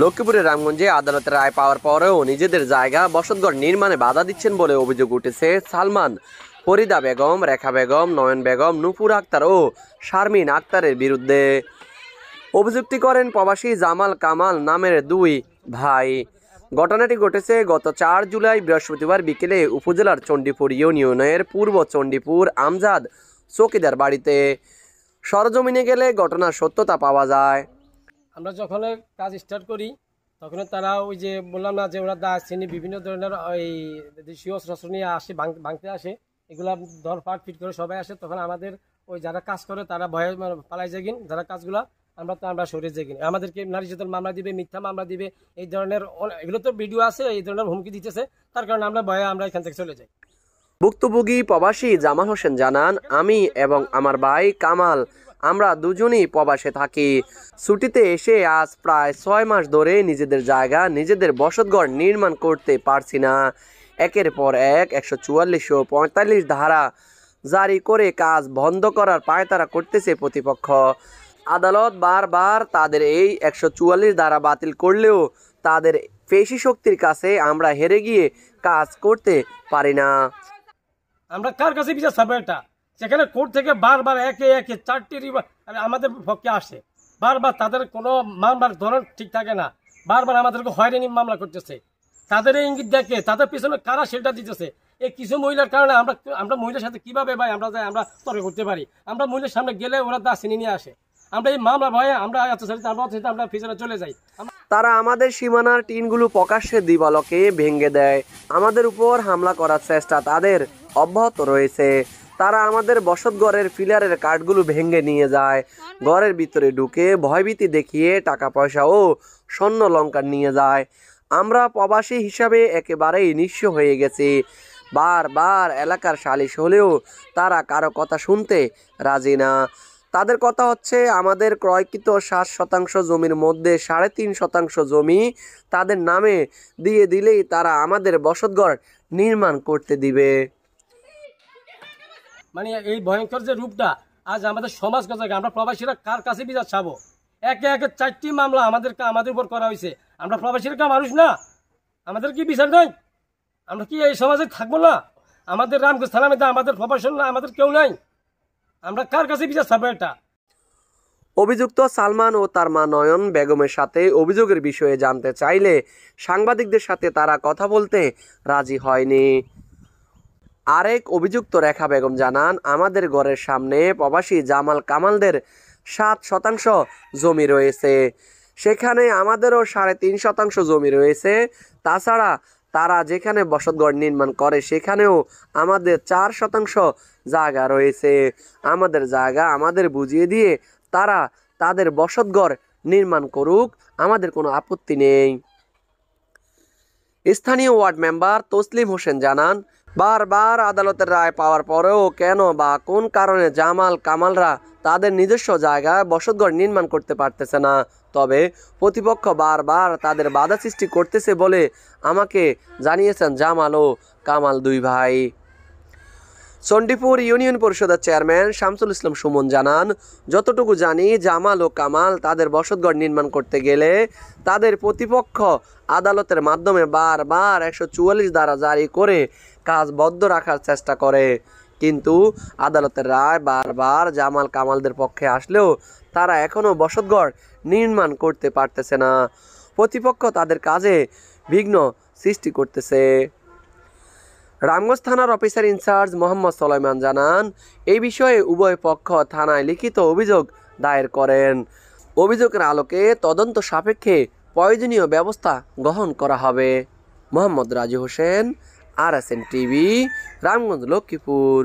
লক্ষ্মীপুরের রামগঞ্জে আদালতের রায় পাওয়ার পরেও নিজেদের জায়গা বসতঘর নির্মাণে বাধা দিচ্ছেন বলে অভিযোগ উঠেছে সালমান, ফরিদা বেগম, রেখা বেগম, নয়ন বেগম, নূপুর আক্তার ও শারমিন আক্তারের বিরুদ্ধে। অভিযুক্তি করেন প্রবাসী জামাল কামাল নামের দুই ভাই। ঘটনাটি ঘটেছে গত 4 জুলাই বৃহস্পতিবার বিকেলে উপজেলার চণ্ডীপুর ইউনিয়নের পূর্ব চণ্ডীপুর আমজাদ চৌকিদার বাড়িতে। সরজমিনে গেলে ঘটনার সত্যতা পাওয়া যায়। আমরা যখন কাজ স্টার্ট করি তখন তারা ওই যে বললাম না যে ওরা দা শ্রেণী বিভিন্ন ধরনের ওই দেশীয় শস্ত্র নিয়ে আসে, ভাঙতে আসে, এগুলা ধরপাট ফিট করে সবাই আসে। তখন আমাদের ওই যারা কাজ করে তারা ভয়ে পালাই যাগিন, যারা কাজগুলা আমরা সরে যাগিন, আমাদেরকে নারী নির্যাতন মামলা দিবে, মিথ্যা মামলা দিবে, এই ধরনের এগুলো তো ভিডিও আছে, এই ধরনের হুমকি দিতেছে। তার কারণে আমরা ভয়ে আমরা এখান থেকে চলে যাই। ভুক্তভোগী প্রবাসী জামাল হোসেন জানান, আমি এবং আমার ভাই কামাল আমরা দুজনই প্রবাসে থাকি। ছুটিতে এসে আজ প্রায় 6 মাস ধরে নিজেদের জায়গা নিজেদের বসতঘর নির্মাণ করতে পারছি না। একের পর এক 144 ও 45 ধারা জারি করে কাজ বন্ধ করার পায়তারা করতেছে প্রতিপক্ষ। আদালত বারবার তাদের এই 144 ধারা বাতিল করলেও তাদের পেশি শক্তির কাছে আমরা হেরে গিয়ে কাজ করতে পারি না। আমরা কার কাছে বিচার চাবো? এটা সেখানে কোর্ট থেকে বারবার একে একে 4টি আমাদের পক্ষে আসে, বারবার তাদের কোনো মামলার ধরন ঠিক থাকে না, বারবার আমাদেরকে হয়রানি মামলা করতেছে। তাদের এই ইঙ্গিত দেখে তাদের পিছনে কারা সেটা দিতেছে। এই কিছু মহিলার কারণে আমরা মহিলার সাথে কিভাবে ভাই আমরা তর্ক করতে পারি? আমরা মহিলার সামনে গেলে ওরা দা চিনি নিয়ে আসে। আমরা এই মামলা ভয়ে আমরা পিছনে চলে যাই। তারা আমাদের সীমানার টিনগুলো প্রকাশ্যে দিবালকে ভেঙে দেয়। আমাদের উপর হামলা করার চেষ্টা তাদের অব্যাহত রয়েছে। তারা আমাদের বসতঘরের ফিলারের কাঠগুলো ভেঙে নিয়ে যায়, ঘরের ভিতরে ঢুকে ভয়ভীতি দেখিয়ে টাকা পয়সা ও স্বর্ণ অলংকার নিয়ে যায়। আমরা প্রবাসী হিসাবে একেবারেই নিঃস্ব হয়ে গেছি। বারবার এলাকার সালিশ হলেও তারা কারো কথা শুনতে রাজি না। তাদের কথা হচ্ছে আমাদের ক্রয়কৃত 7% জমির মধ্যে 3.5% জমি তাদের নামে দিয়ে দিলেই তারা আমাদের বসতঘর নির্মাণ করতে দিবে। মানে এই ভয়ঙ্কর যে রূপটা আজ আমাদের সমাজ গজায়, আমরা প্রবাসীরা কার কাছে বিচার চাবো? একে একে 4টি মামলা আমাদের উপর করা হয়েছে। আমরা প্রবাসীরা কা মানুষ না? আমাদের কি বিচার নাই? আমরা কি এই সমাজে থাকবো না? আমাদের রামগঞ্জ থানার মধ্যে আমাদের প্রবাসন না, আমাদের কেউ নাই। আমরা কার কাছে বিচার চাবো? এটা অভিযুক্ত সালমান ও তার মা নয়ন বেগমের সাথে অভিযোগের বিষয়ে জানতে চাইলে সাংবাদিকদের সাথে তারা কথা বলতে রাজি হয়নি। আরেক অভিযুক্ত রেখা বেগম জানান, আমাদের ঘরের সামনে প্রবাসী জামাল কামালদের 7% জমি রয়েছে, সেখানে আমাদেরও 3.5% জমি রয়েছে। তাছাড়া তারা যেখানে বসতঘর নির্মাণ করে সেখানেও আমাদের 4% জায়গা রয়েছে। আমাদের জায়গা আমাদের বুঝিয়ে দিয়ে তারা তাদের বসতঘর নির্মাণ করুক, আমাদের কোনো আপত্তি নেই। স্থানীয় ওয়ার্ড মেম্বার তসলিম হোসেন জানান, বারবার আদালতের রায় পাওয়ার পরেও কেন বা কোন কারণে জামাল কামালরা তাদের নিজস্ব জায়গায় বসতঘর নির্মাণ করতে পারতেছে না। তবে প্রতিপক্ষ বারবার তাদের বাধা সৃষ্টি করতেছে বলে আমাকে জানিয়েছেন জামাল ও কামাল দুই ভাই। চণ্ডীপুর ইউনিয়ন পরিষদের চেয়ারম্যান শামসুল ইসলাম সুমন জানান, যতটুকু জানি জামাল ও কামাল তাদের বসতঘর নির্মাণ করতে গেলে তাদের প্রতিপক্ষ আদালতের মাধ্যমে বারবার 144 ধারা জারি করে কাজ বন্ধ রাখার চেষ্টা করে, কিন্তু আদালতের রায় বারবার জামাল কামালদের পক্ষে আসলেও তারা এখনও বসতঘর নির্মাণ করতে পারতেছে না। প্রতিপক্ষ তাদের কাজে বিঘ্ন সৃষ্টি করতেছে। রামগঞ্জ থানার অফিসার ইনচার্জ মোহাম্মদ সুলাইমান জানান, এই বিষয়ে উভয় পক্ষ থানায় লিখিত অভিযোগ দায়ের করেন। অভিযোগের আলোকে তদন্ত সাপেক্ষে প্রয়োজনীয় ব্যবস্থা গ্রহণ করা হবে। Mohammad Raju Hossain, RSN TV, Ramganj, Lakshmipur.